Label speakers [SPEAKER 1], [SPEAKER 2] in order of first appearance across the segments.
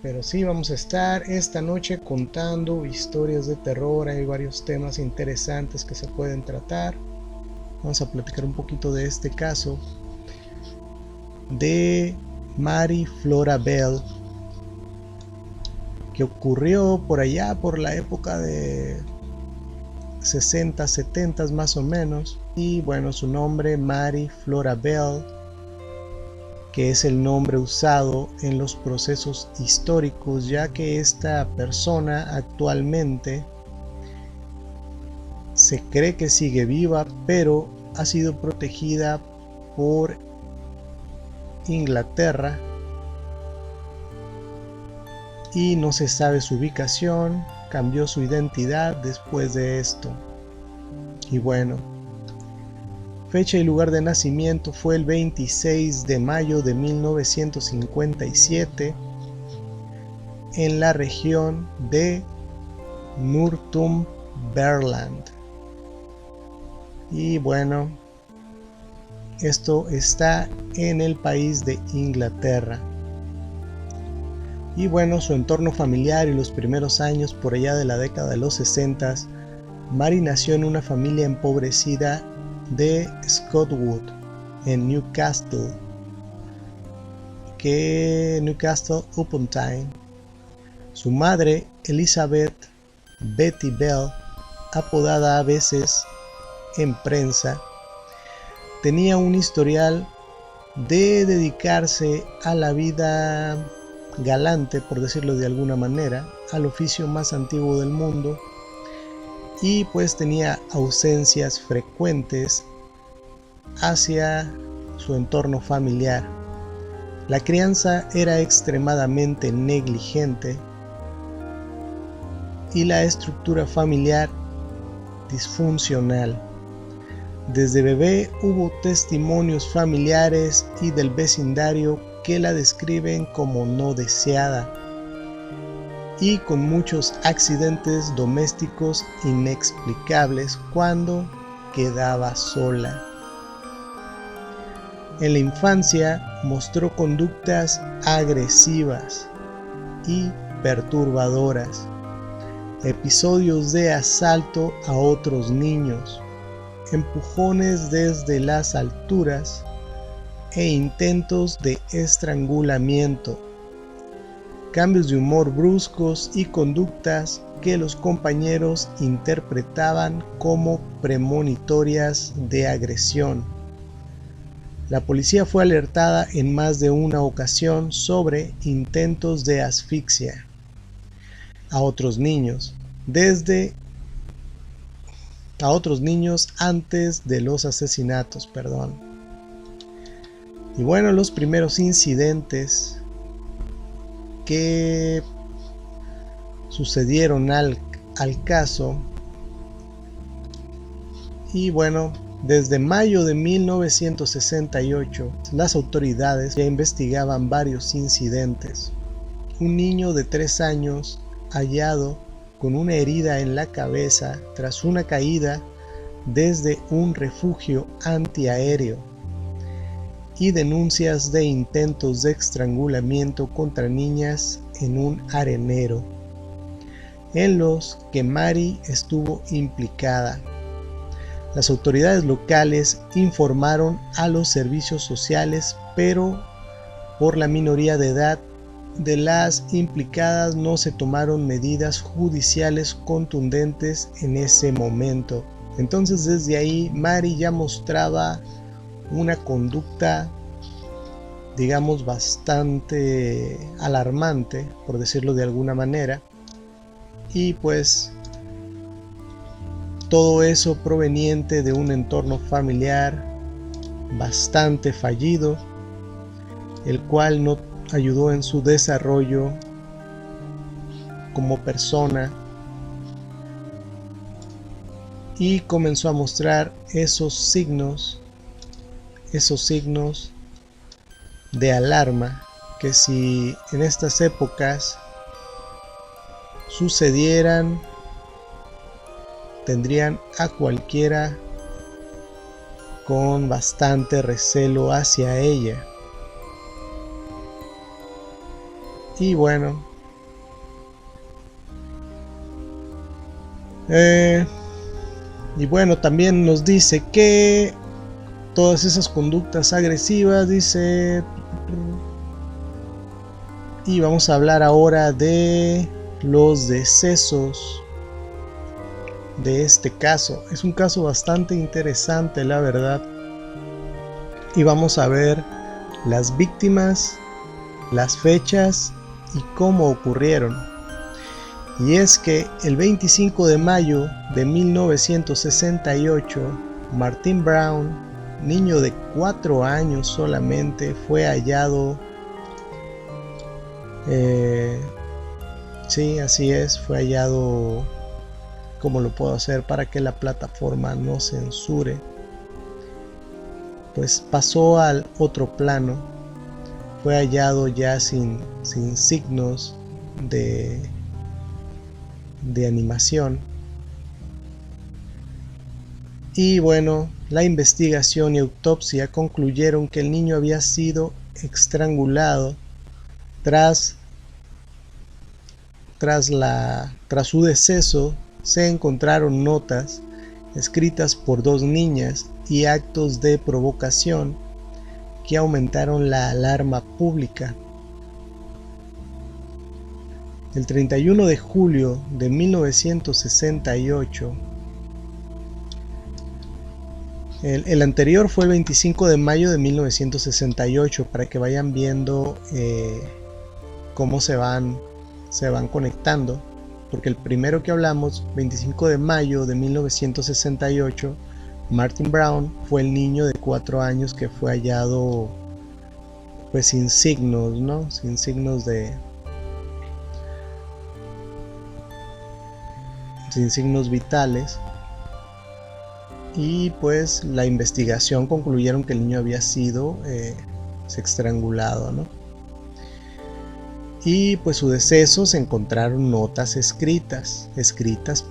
[SPEAKER 1] Pero sí, vamos a estar esta noche contando historias de terror. Hay varios temas interesantes que se pueden tratar. Vamos a platicar un poquito de este caso de Mary Flora Bell, que ocurrió por allá por la época de 60, 70 más o menos. Y bueno, su nombre, Mary Flora Bell, que es el nombre usado en los procesos históricos, ya que esta persona actualmente se cree que sigue viva, pero ha sido protegida por Inglaterra y no se sabe su ubicación. Cambió su identidad después de esto. Y bueno, fecha y lugar de nacimiento fue el 26 de mayo de 1957 en la región de Northumberland. Y bueno, esto está en el país de Inglaterra. Y bueno, su entorno familiar y los primeros años por allá de la década de los 60, Mary nació en una familia empobrecida de Scottwood, en Newcastle upon Tyne. Su madre, Elizabeth Betty Bell, apodada a veces en prensa, tenía un historial de dedicarse a la vida galante, por decirlo de alguna manera, al oficio más antiguo del mundo, y pues tenía ausencias frecuentes hacia su entorno familiar. La crianza era extremadamente negligente y la estructura familiar disfuncional. Desde bebé hubo testimonios familiares y del vecindario que la describen como no deseada y con muchos accidentes domésticos inexplicables cuando quedaba sola. En la infancia mostró conductas agresivas y perturbadoras, episodios de asalto a otros niños, empujones desde las alturas e intentos de estrangulamiento, cambios de humor bruscos y conductas que los compañeros interpretaban como premonitorias de agresión. La policía fue alertada en más de una ocasión sobre intentos de asfixia a otros niños antes de los asesinatos, Y bueno, los primeros incidentes que sucedieron al caso, y bueno, desde mayo de 1968 las autoridades ya investigaban varios incidentes. Un niño de 3 años hallado con una herida en la cabeza tras una caída desde un refugio antiaéreo, y denuncias de intentos de estrangulamiento contra niñas en un arenero, en los que Mary estuvo implicada. Las autoridades locales informaron a los servicios sociales, pero por la minoría de edad de las implicadas no se tomaron medidas judiciales contundentes en ese momento. Entonces desde ahí Mary ya mostraba una conducta, digamos, bastante alarmante, por decirlo de alguna manera, y pues todo eso proveniente de un entorno familiar bastante fallido, el cual no ayudó en su desarrollo como persona, y comenzó a mostrar esos signos de alarma que si en estas épocas sucedieran, tendrían a cualquiera con bastante recelo hacia ella. Y bueno, Y bueno, también nos dice que todas esas conductas agresivas, dice. Y vamos a hablar ahora de los decesos de este caso. Es un caso bastante interesante, la verdad. Y vamos a ver las víctimas, las fechas y cómo ocurrieron. Y es que el 25 de mayo de 1968, Martin Brown, niño de 4 años solamente, fue hallado. Sí, así es, fue hallado. ¿Cómo lo puedo hacer para que la plataforma no censure? Pues pasó al otro plano. Fue hallado ya sin signos de animación. Y bueno, la investigación y autopsia concluyeron que el niño había sido estrangulado tras su deceso. Se encontraron notas escritas por 2 niñas y actos de provocación que aumentaron la alarma pública. El 31 de julio de 1968, el anterior fue el 25 de mayo de 1968, para que vayan viendo cómo se van conectando, porque el primero que hablamos, 25 de mayo de 1968, Martin Brown fue el niño de 4 años que fue hallado pues sin signos, ¿no? Sin signos vitales. Y pues la investigación concluyeron que el niño había sido estrangulado, ¿no? Y pues su deceso se encontraron notas escritas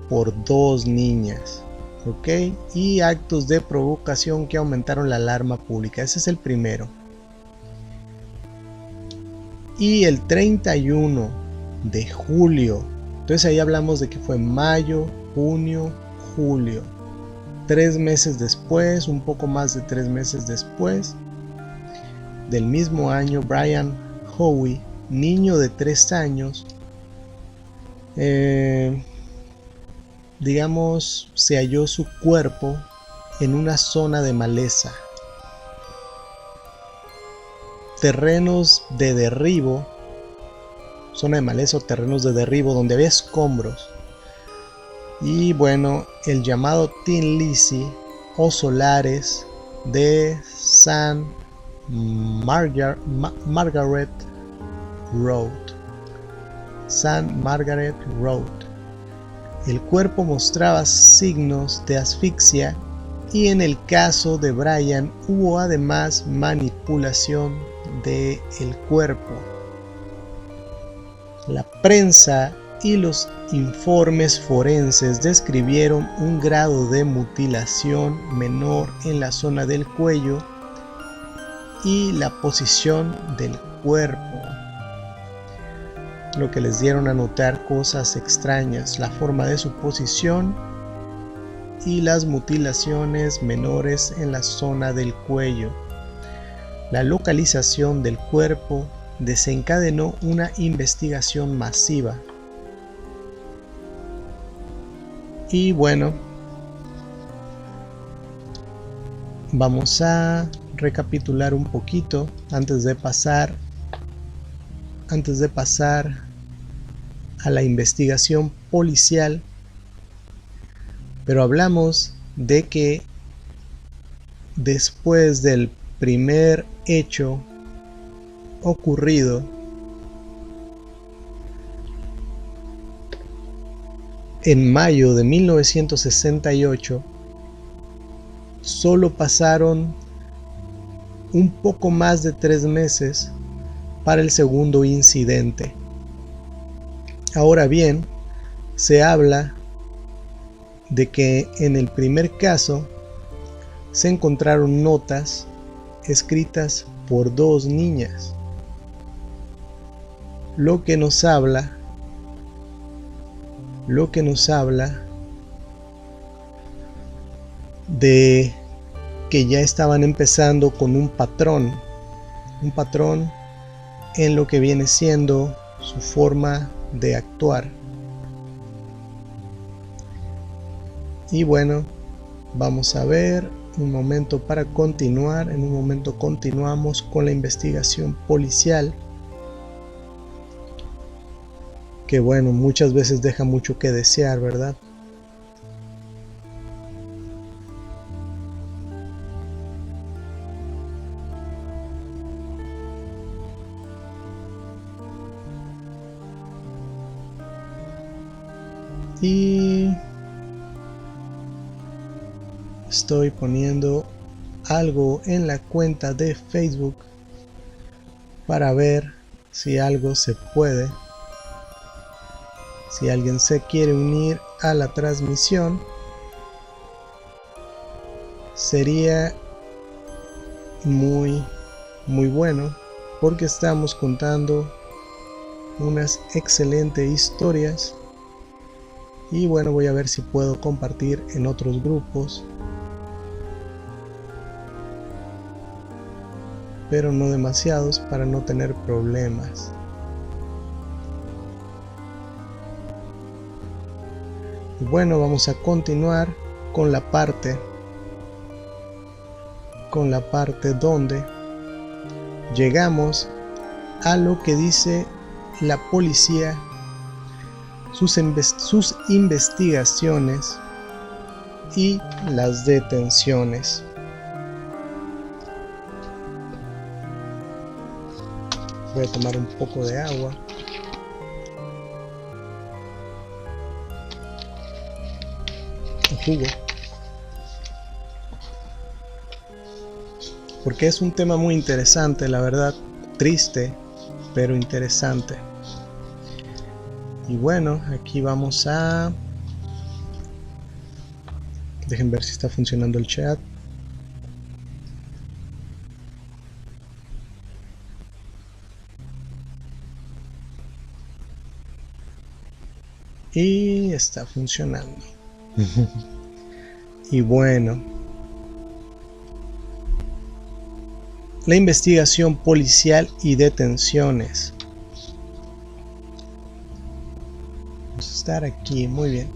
[SPEAKER 1] por 2 niñas, ¿ok? Y actos de provocación que aumentaron la alarma pública. Ese es el primero. Y el 31 de julio, entonces ahí hablamos de que fue mayo, junio, julio. 3 meses después, un poco más de 3 meses después del mismo año, Brian Howie, niño de 3 años, digamos, se halló su cuerpo en una zona de maleza, terrenos de derribo, zona de maleza o terrenos de derribo donde había escombros. Y bueno, el llamado Tin Lizzie o solares de St. Margaret Road. St. Margaret Road. El cuerpo mostraba signos de asfixia y en el caso de Brian hubo además manipulación del cuerpo. La prensa y los informes forenses describieron un grado de mutilación menor en la zona del cuello y la posición del cuerpo, lo que les dieron a notar cosas extrañas, la forma de su posición y las mutilaciones menores en la zona del cuello. La localización del cuerpo desencadenó una investigación masiva. Y bueno, vamos a recapitular un poquito antes de pasar a la investigación policial. Pero hablamos de que después del primer hecho ocurrido, en mayo de 1968, solo pasaron un poco más de 3 meses para el segundo incidente. Ahora bien, se habla de que en el primer caso se encontraron notas escritas por 2 niñas, lo que nos habla de que ya estaban empezando con un patrón en lo que viene siendo su forma de actuar. Y bueno, vamos a ver un momento para continuar. En un momento continuamos con la investigación policial, que bueno, muchas veces deja mucho que desear, ¿verdad? Y estoy poniendo algo en la cuenta de Facebook para ver si algo se puede. Si alguien se quiere unir a la transmisión, sería muy bueno, porque estamos contando unas excelentes historias. Y bueno, voy a ver si puedo compartir en otros grupos, pero no demasiados para no tener problemas. Y bueno, vamos a continuar con la parte donde llegamos a lo que dice la policía, sus investigaciones y las detenciones. Voy a tomar un poco de agua. Un jugo. Porque es un tema muy interesante, la verdad. Triste, pero interesante. Y bueno, aquí vamos a... Dejen ver si está funcionando el chat. Y está funcionando. Y bueno, la investigación policial y detenciones. Vamos a estar aquí, muy bien.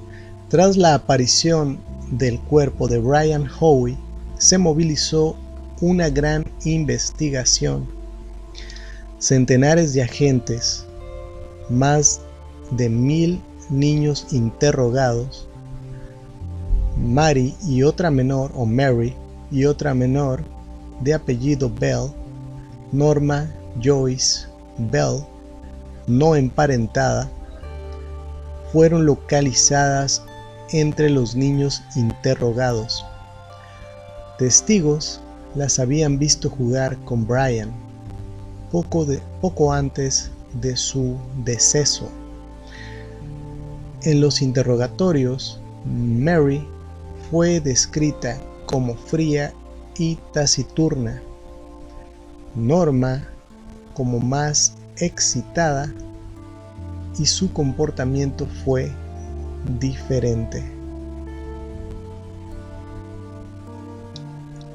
[SPEAKER 1] Tras la aparición del cuerpo de Brian Howe, se movilizó una gran investigación. Centenares de agentes, más de 1000 niños interrogados, Mary y otra menor de apellido Bell, Norma Joyce Bell, no emparentada, fueron localizadas entre los niños interrogados. Testigos las habían visto jugar con Brian poco antes de su deceso. En los interrogatorios, Mary fue descrita como fría y taciturna, Norma como más excitada, y su comportamiento fue diferente.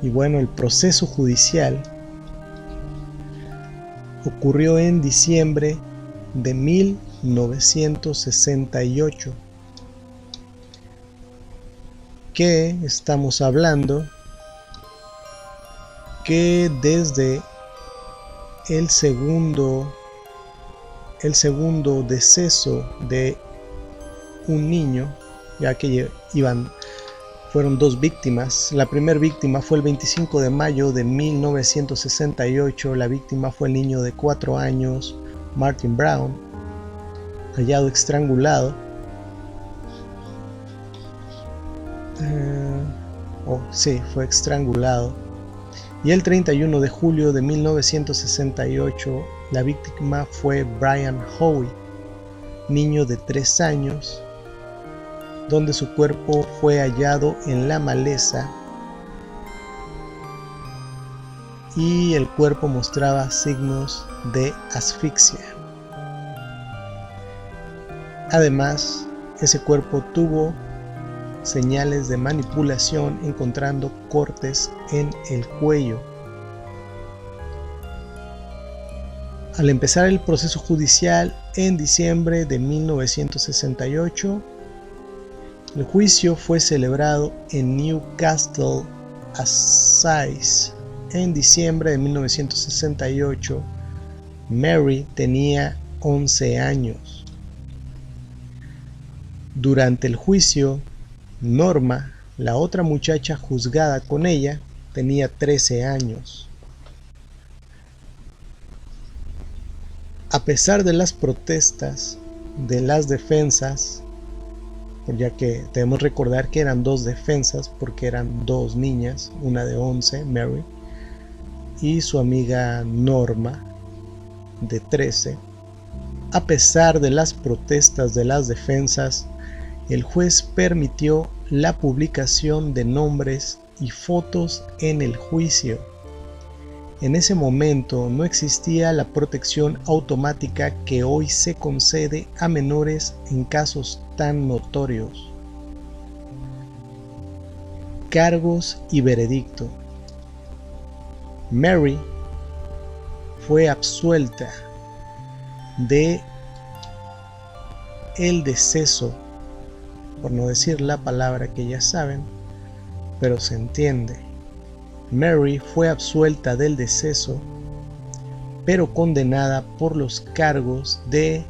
[SPEAKER 1] Y bueno, el proceso judicial ocurrió en diciembre de 1968. Que estamos hablando que desde el segundo deceso de un niño, ya que fueron dos víctimas. La primera víctima fue el 25 de mayo de 1968. La víctima fue el niño de 4 años, Martin Brown, hallado estrangulado. Fue estrangulado. Y el 31 de julio de 1968, la víctima fue Brian Howe, niño de 3 años, donde su cuerpo fue hallado en la maleza y el cuerpo mostraba signos de asfixia. Además, ese cuerpo tuvo señales de manipulación, encontrando cortes en el cuello. Al empezar el proceso judicial en diciembre de 1968, el juicio fue celebrado en Newcastle Assize. En diciembre de 1968, Mary tenía 11 años. Durante el juicio, Norma, la otra muchacha juzgada con ella, tenía 13 años. A pesar de las protestas de las defensas, ya que debemos recordar que eran dos defensas porque eran dos niñas, una de 11, Mary, y su amiga Norma, de 13. A pesar de las protestas de las defensas, el juez permitió la publicación de nombres y fotos en el juicio. En ese momento no existía la protección automática que hoy se concede a menores en casos tan notorios. Cargos y veredicto. Mary fue absuelta de el deceso, por no decir la palabra que ya saben, pero se entiende. Mary fue absuelta del deceso, pero condenada por los cargos de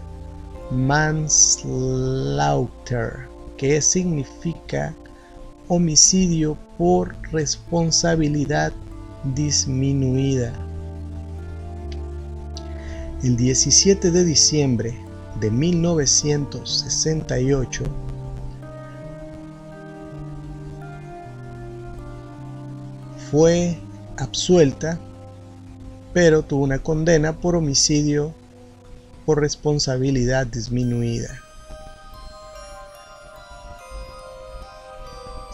[SPEAKER 1] manslaughter, que significa homicidio por responsabilidad disminuida. El 17 de diciembre de 1968, fue absuelta, pero tuvo una condena por homicidio por responsabilidad disminuida.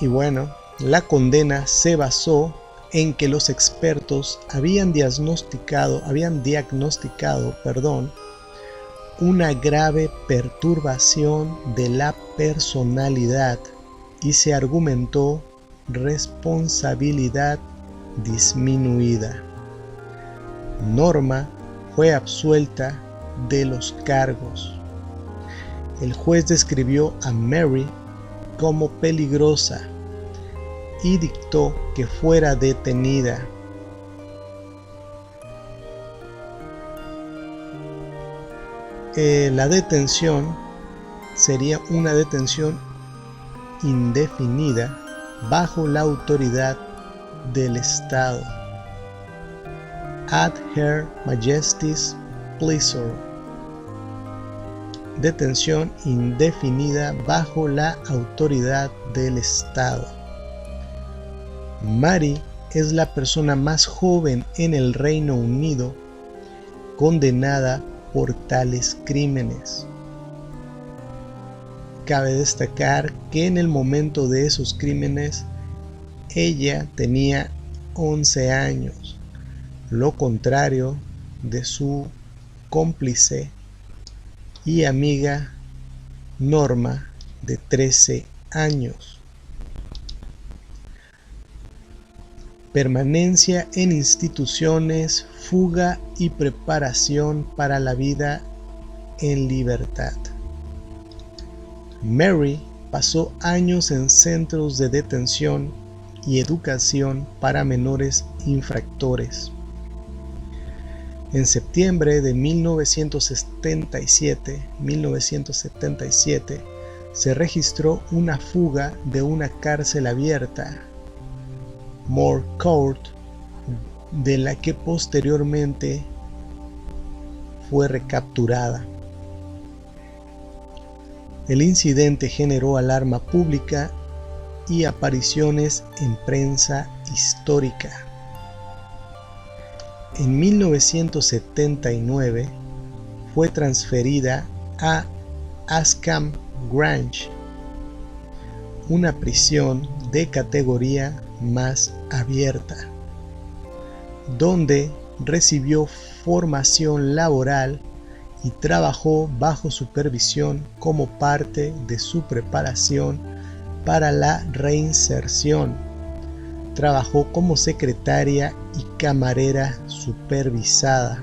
[SPEAKER 1] Y bueno, la condena se basó en que los expertos habían diagnosticado, una grave perturbación de la personalidad y se argumentó responsabilidad disminuida. Norma fue absuelta de los cargos. El juez describió a Mary como peligrosa y dictó que fuera detenida. La detención sería una detención indefinida bajo la autoridad del Estado. At Her Majesty's pleasure. Detención indefinida bajo la autoridad del Estado. Mary es la persona más joven en el Reino Unido condenada por tales crímenes. Cabe destacar que en el momento de esos crímenes ella tenía 11 años, lo contrario de su cómplice y amiga Norma, de 13 años. Permanencia en instituciones, fuga y preparación para la vida en libertad. Mary pasó años en centros de detención y educación para menores infractores. En septiembre de 1977 se registró una fuga de una cárcel abierta, Moor Court, de la que posteriormente fue recapturada. El incidente generó alarma pública y apariciones en prensa histórica. En 1979 fue transferida a Ashcombe Grange, una prisión de categoría más abierta, donde recibió formación laboral y trabajó bajo supervisión como parte de su preparación para la reinserción. Trabajó como secretaria y camarera supervisada.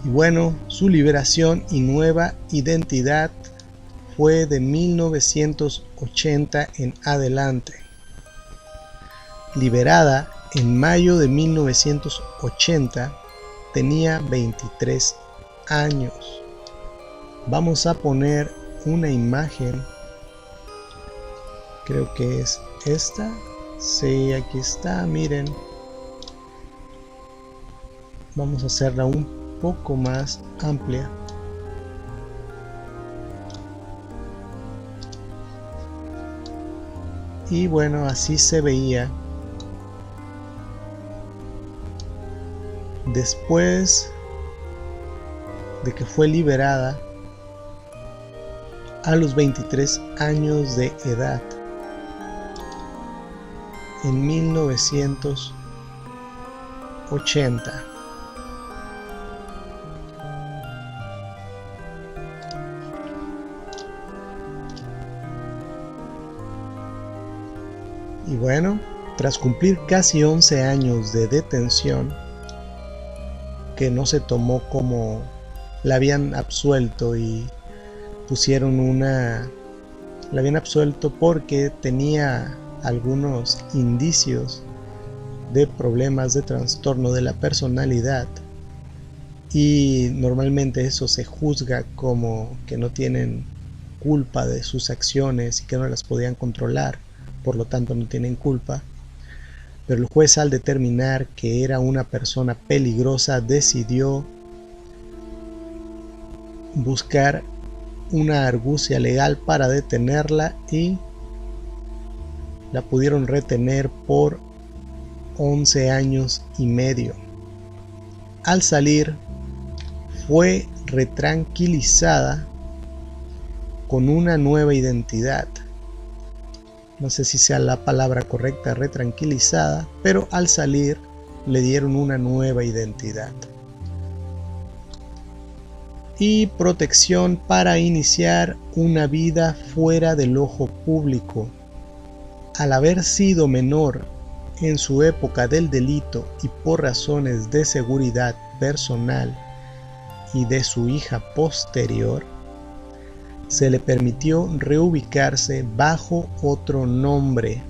[SPEAKER 1] Y bueno, su liberación y nueva identidad fue de 1980 en adelante. Liberada en mayo de 1980, tenía 23 años. Vamos a poner una imagen, creo que es esta. Sí, aquí está, miren. Vamos a hacerla un poco más amplia. Y bueno, así se veía después de que fue liberada a los 23 años de edad en 1980. Y bueno, tras cumplir casi 11 años de detención, que no se tomó como la habían absuelto y la habían absuelto porque tenía algunos indicios de problemas de trastorno de la personalidad, y normalmente eso se juzga como que no tienen culpa de sus acciones y que no las podían controlar, por lo tanto no tienen culpa. Pero el juez, al determinar que era una persona peligrosa, decidió buscar una argucia legal para detenerla y la pudieron retener por 11 años y medio. Al salir, fue retranquilizada con una nueva identidad. No sé si sea la palabra correcta, retranquilizada, pero al salir le dieron una nueva identidad. Y protección para iniciar una vida fuera del ojo público. Al haber sido menor en su época del delito y por razones de seguridad personal y de su hija posterior, se le permitió reubicarse bajo otro nombre.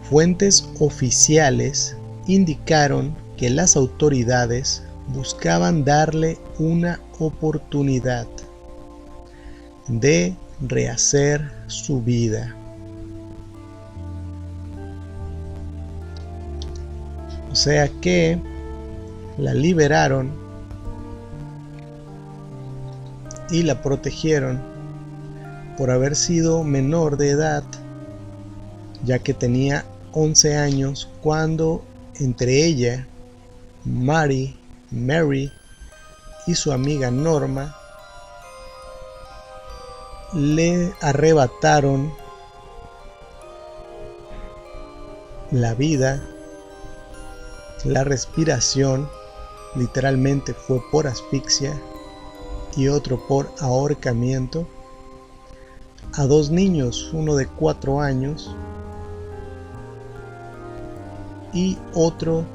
[SPEAKER 1] Fuentes oficiales indicaron que las autoridades buscaban darle una oportunidad de rehacer su vida. O sea que la liberaron y la protegieron por haber sido menor de edad, ya que tenía 11 años cuando entre ella, Mary y su amiga Norma le arrebataron la vida, la respiración, literalmente fue por asfixia, y otro por ahorcamiento, a dos niños, uno de 4 años y otro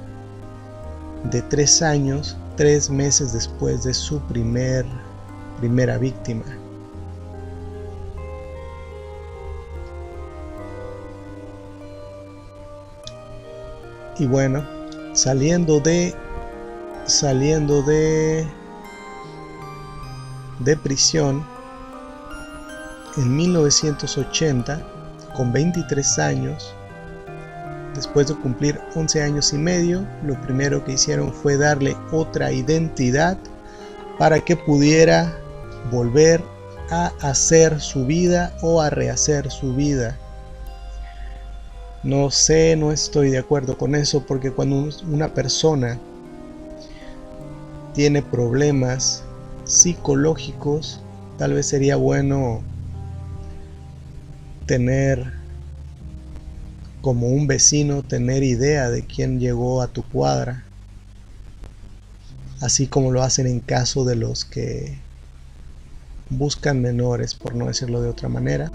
[SPEAKER 1] de 3 años, 3 meses después de su primera víctima. Y bueno, saliendo de prisión en 1980, con 23 años, después de cumplir 11 años y medio, lo primero que hicieron fue darle otra identidad para que pudiera volver a hacer su vida o a rehacer su vida. No sé, no estoy de acuerdo con eso, porque cuando una persona tiene problemas psicológicos, tal vez sería bueno tener como un vecino, tener idea de quién llegó a tu cuadra así como lo hacen en caso de los que buscan menores, por no decirlo de otra manera.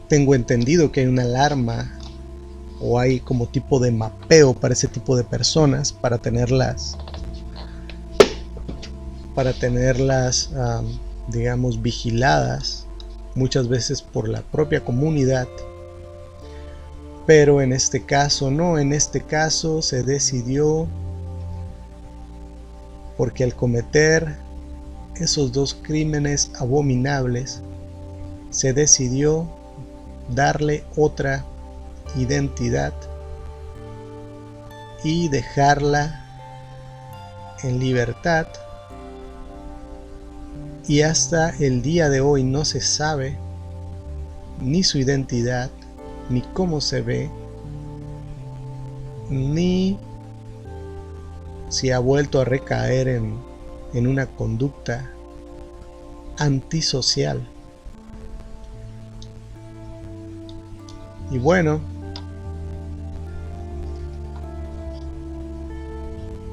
[SPEAKER 1] Tengo entendido que hay una alarma o hay como tipo de mapeo para ese tipo de personas, para tenerlas digamos, vigiladas, muchas veces por la propia comunidad. Pero en este caso no, en este caso se decidió, porque al cometer esos dos crímenes abominables, se decidió darle otra identidad y dejarla en libertad. Y hasta el día de hoy no se sabe ni su identidad, ni cómo se ve, ni si ha vuelto a recaer en una conducta antisocial. Y bueno,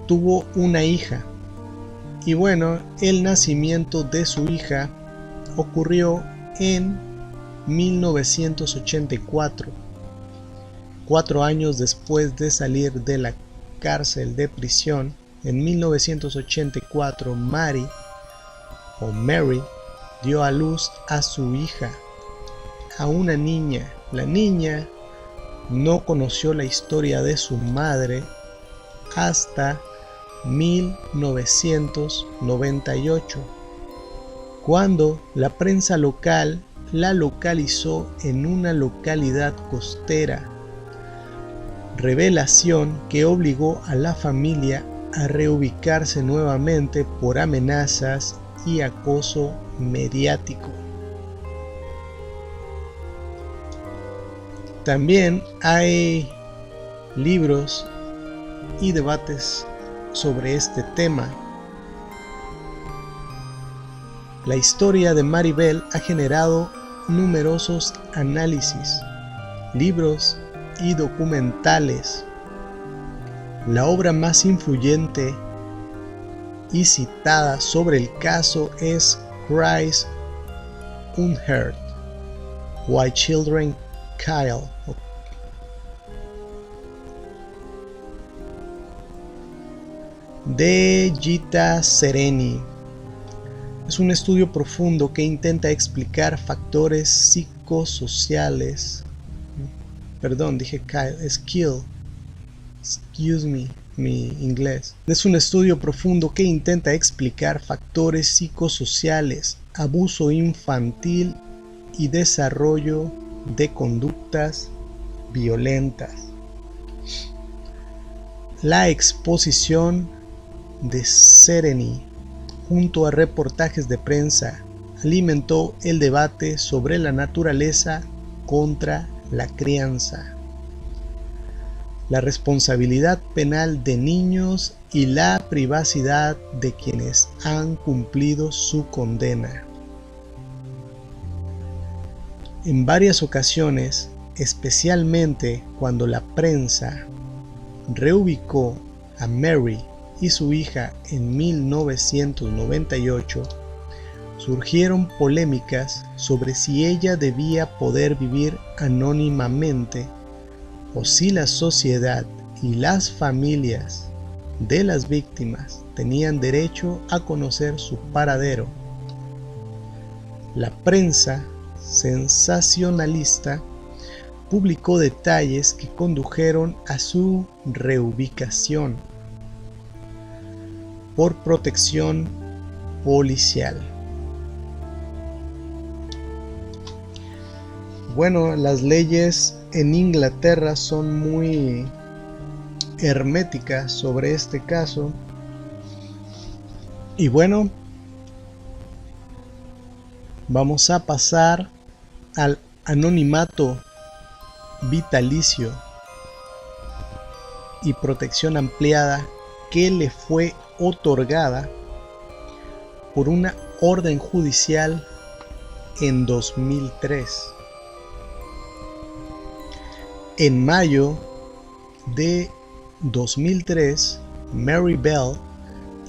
[SPEAKER 1] tuvo una hija. Y bueno, el nacimiento de su hija ocurrió en 1984, 4 años después de salir de la cárcel de prisión. En 1984, Mary dio a luz a su hija, a una niña. La niña no conoció la historia de su madre hasta 1998, cuando la prensa local la localizó en una localidad costera, revelación que obligó a la familia a reubicarse nuevamente por amenazas y acoso mediático. También hay libros y debates sobre este tema. La historia de Maribel ha generado numerosos análisis, libros y documentales. La obra más influyente y citada sobre el caso es Cries Unheard, Why Children Kill, de Gita Sereny. Es un estudio profundo que intenta explicar factores psicosociales. Perdón, dije Kyle, es Kill. Excuse me, mi inglés. Es un estudio profundo que intenta explicar factores psicosociales, abuso infantil y desarrollo de conductas violentas. La exposición de Sereny, junto a reportajes de prensa, alimentó el debate sobre la naturaleza contra la crianza, la responsabilidad penal de niños y la privacidad de quienes han cumplido su condena. En varias ocasiones, especialmente cuando la prensa reubicó a Mary y su hija en 1998, surgieron polémicas sobre si ella debía poder vivir anónimamente o si la sociedad y las familias de las víctimas tenían derecho a conocer su paradero. La prensa sensacionalista publicó detalles que condujeron a su reubicación por protección policial. Bueno, las leyes en Inglaterra son muy herméticas sobre este caso. Y bueno, vamos a pasar al anonimato vitalicio y protección ampliada que le fue otorgada por una orden judicial en 2003. En mayo de 2003, Mary Bell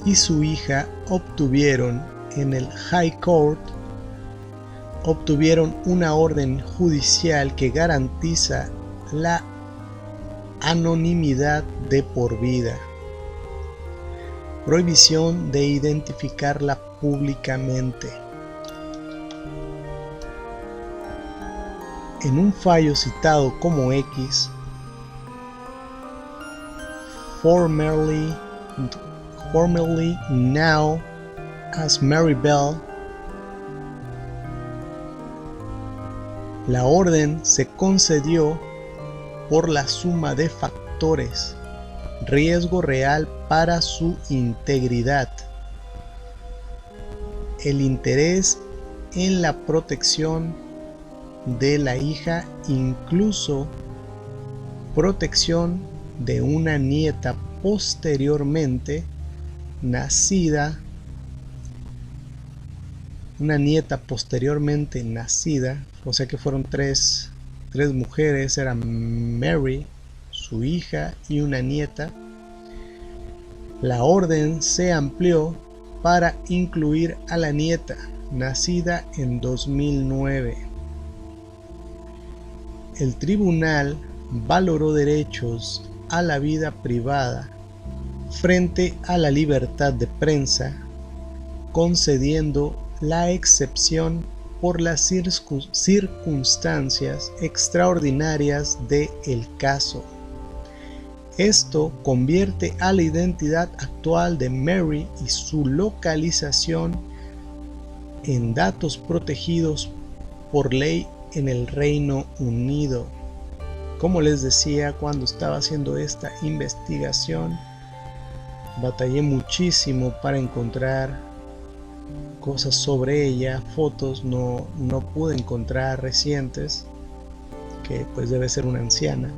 [SPEAKER 1] y su hija obtuvieron en el High Court una orden judicial que garantiza la anonimidad de por vida, prohibición de identificarla públicamente. En un fallo citado como X, formerly now as Mary Bell, la orden se concedió por la suma de factores: riesgo real para su integridad, el interés en la protección de la hija, incluso protección de una nieta posteriormente nacida, o sea que fueron tres mujeres, eran Mary, su hija y una nieta. La orden se amplió para incluir a la nieta, nacida en 2009. El tribunal valoró derechos a la vida privada frente a la libertad de prensa, concediendo la excepción por las circunstancias extraordinarias del caso. Esto convierte a la identidad actual de Mary y su localización en datos protegidos por ley en el Reino Unido. Como les decía, cuando estaba haciendo esta investigación, batallé muchísimo para encontrar cosas sobre ella, fotos no pude encontrar recientes, que pues debe ser una anciana,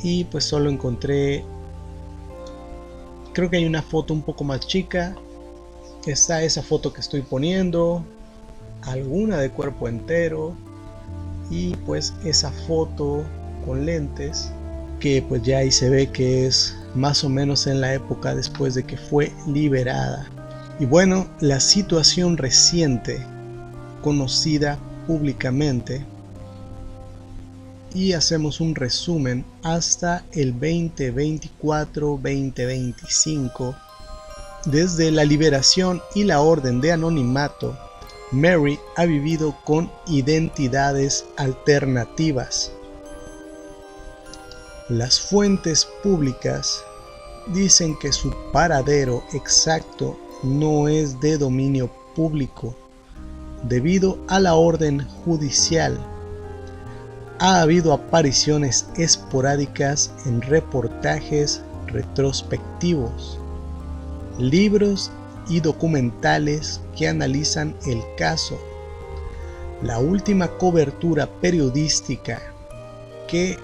[SPEAKER 1] y pues solo encontré, creo que hay una foto un poco más chica, está esa foto que estoy poniendo, alguna de cuerpo entero y pues esa foto con lentes, que pues ya ahí se ve que es más o menos en la época después de que fue liberada. Y bueno, la situación reciente conocida públicamente, y hacemos un resumen hasta el 2024-2025. Desde la liberación y la orden de anonimato, Mary ha vivido con identidades alternativas. Las fuentes públicas dicen que su paradero exacto no es de dominio público debido a la orden judicial. Ha habido apariciones esporádicas en reportajes retrospectivos, libros y documentales que analizan el caso. La última cobertura periodística que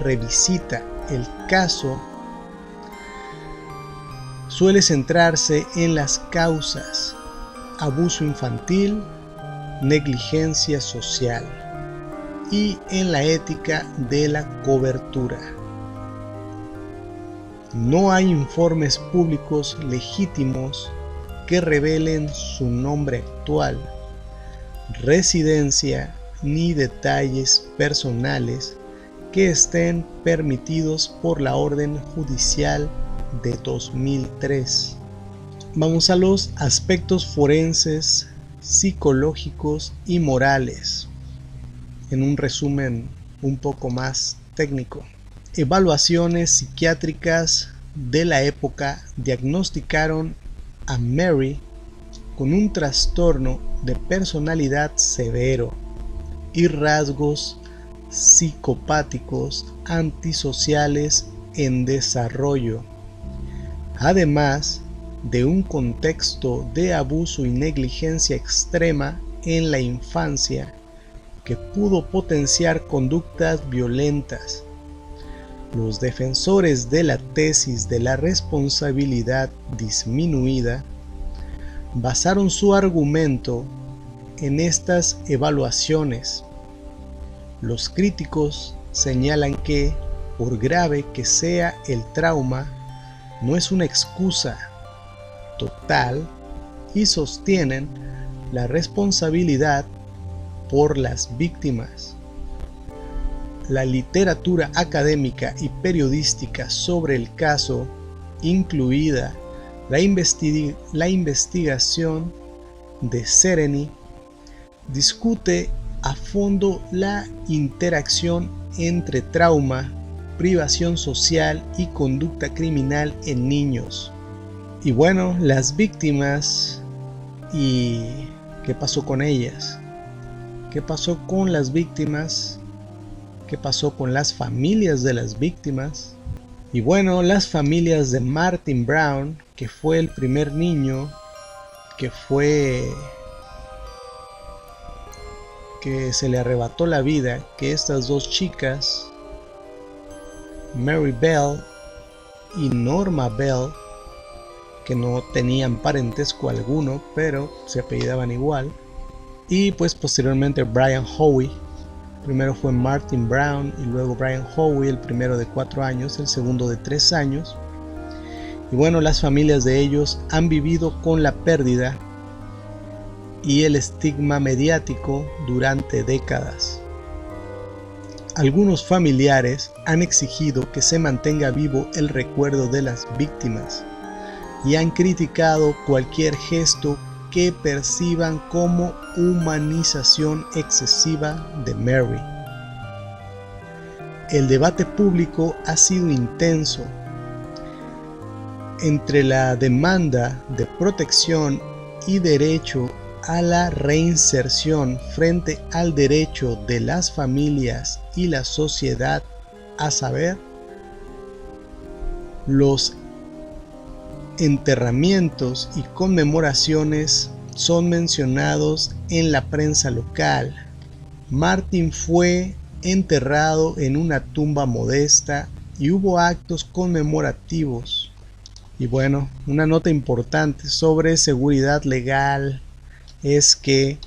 [SPEAKER 1] revisita el caso suele centrarse en las causas: abuso infantil, negligencia social, y en la ética de la cobertura. No hay informes públicos legítimos que revelen su nombre actual, residencia ni detalles personales que estén permitidos por la orden judicial de 2003. Vamos a los aspectos forenses, psicológicos y morales, en un resumen un poco más técnico. Evaluaciones psiquiátricas de la época diagnosticaron a Mary con un trastorno de personalidad severo y rasgos psicopáticos antisociales en desarrollo, además de un contexto de abuso y negligencia extrema en la infancia que pudo potenciar conductas violentas. Los defensores de la tesis de la responsabilidad disminuida basaron su argumento en estas evaluaciones, Los críticos señalan que, por grave que sea el trauma, no es una excusa total y sostienen la responsabilidad por las víctimas. La literatura académica y periodística sobre el caso, incluida la investigación de Sereny, discute a fondo la interacción entre trauma, privación social y conducta criminal en niños. Y bueno, las víctimas y qué pasó con ellas, qué pasó con las víctimas, qué pasó con las familias de las víctimas. Y bueno, las familias de Martin Brown, que fue el primer niño que se le arrebató la vida, que estas dos chicas, Mary Bell y Norma Bell, que no tenían parentesco alguno, pero se apellidaban igual, y pues posteriormente Brian Howie. Primero fue Martin Brown y luego Brian Howie, el primero de 4 años, el segundo de 3 años. Y bueno, las familias de ellos han vivido con la pérdida y el estigma mediático durante décadas. Algunos familiares han exigido que se mantenga vivo el recuerdo de las víctimas y han criticado cualquier gesto que perciban como humanización excesiva de Mary. El debate público ha sido intenso entre la demanda de protección y derecho a la reinserción frente al derecho de las familias y la sociedad a saber, los enterramientos y conmemoraciones son mencionados en la prensa local. Martin fue enterrado en una tumba modesta y hubo actos conmemorativos. Y bueno, una nota importante sobre seguridad legal es que,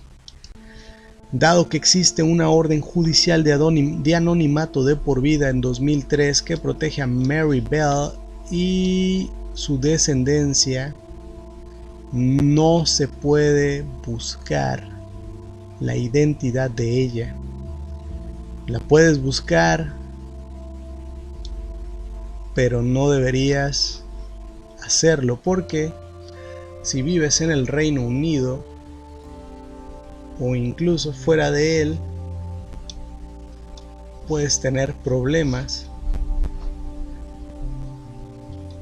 [SPEAKER 1] dado que existe una orden judicial de anonimato de por vida en 2003 que protege a Mary Bell y su descendencia, no se puede buscar la identidad de ella. La puedes buscar, pero no deberías hacerlo, porque si vives en el Reino Unido o incluso fuera de él, puedes tener problemas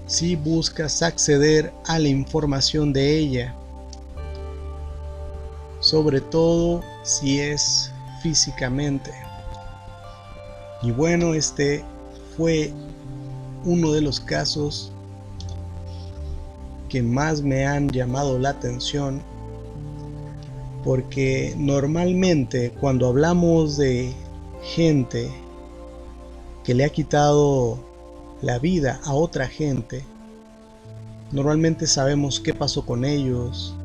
[SPEAKER 1] si buscas acceder a la información de ella, sobre todo si es físicamente. Y bueno, este fue uno de los casos que más me han llamado la atención, porque normalmente cuando hablamos de gente que le ha quitado la vida a otra gente, normalmente sabemos qué pasó con ellos,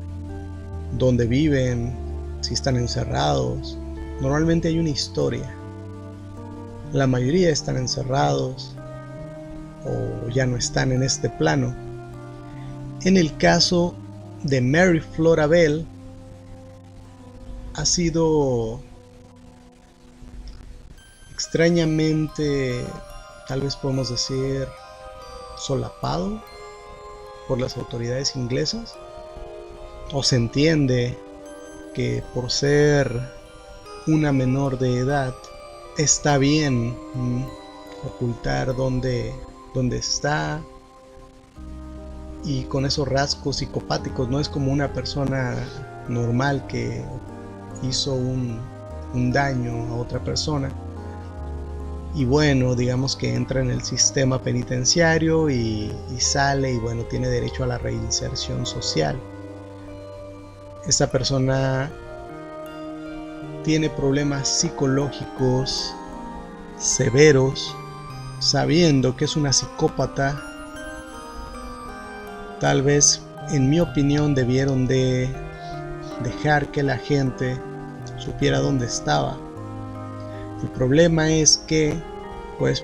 [SPEAKER 1] dónde viven, si están encerrados. Normalmente hay una historia. La mayoría están encerrados o ya no están en este plano. En el caso de Mary Flora Bell, ha sido extrañamente, tal vez podemos decir, solapado por las autoridades inglesas, o se entiende que por ser una menor de edad está bien ocultar dónde está, y con esos rasgos psicopáticos. No es como una persona normal que hizo un daño a otra persona y bueno, digamos que entra en el sistema penitenciario y sale, y bueno, tiene derecho a la reinserción social. Esta persona tiene problemas psicológicos severos, sabiendo que es una psicópata. Tal vez, en mi opinión, debieron de dejar que la gente supiera dónde estaba. El problema es que, pues,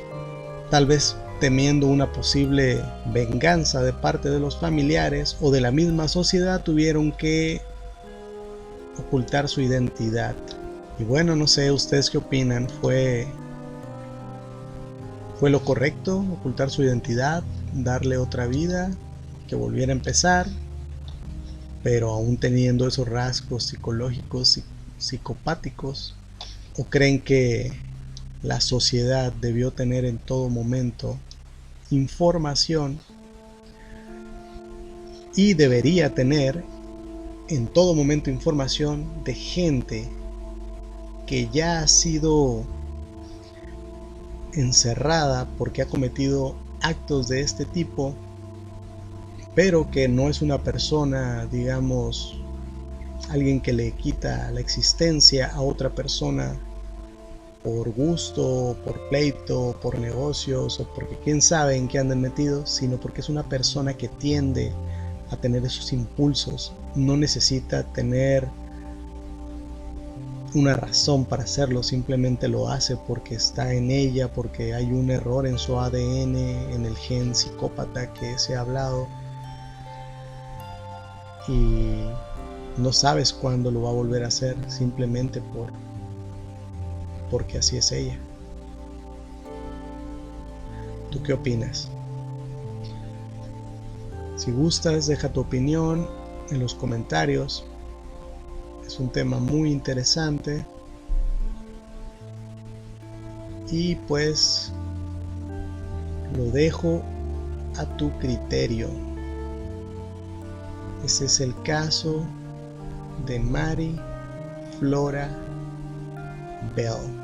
[SPEAKER 1] tal vez temiendo una posible venganza de parte de los familiares o de la misma sociedad, tuvieron que ocultar su identidad. Y bueno, no sé, ¿ustedes qué opinan? ¿Fue lo correcto ocultar su identidad, darle otra vida, que volviera a empezar, pero aún teniendo esos rasgos psicológicos y psicopáticos? ¿O creen que la sociedad debió tener en todo momento información y debería tener en todo momento información de gente que ya ha sido encerrada porque ha cometido actos de este tipo, pero que no es una persona, digamos, alguien que le quita la existencia a otra persona por gusto, por pleito, por negocios o porque quién sabe en qué anden metidos, sino porque es una persona que tiende a tener esos impulsos. No necesita tener una razón para hacerlo, simplemente lo hace porque está en ella, porque hay un error en su ADN, en el gen psicópata que se ha hablado, y no sabes cuándo lo va a volver a hacer, simplemente porque así es ella. ¿Tú qué opinas? Si gustas, deja tu opinión en los comentarios. Es un tema muy interesante y pues lo dejo a tu criterio. Ese es el caso de Mary Flora Bell.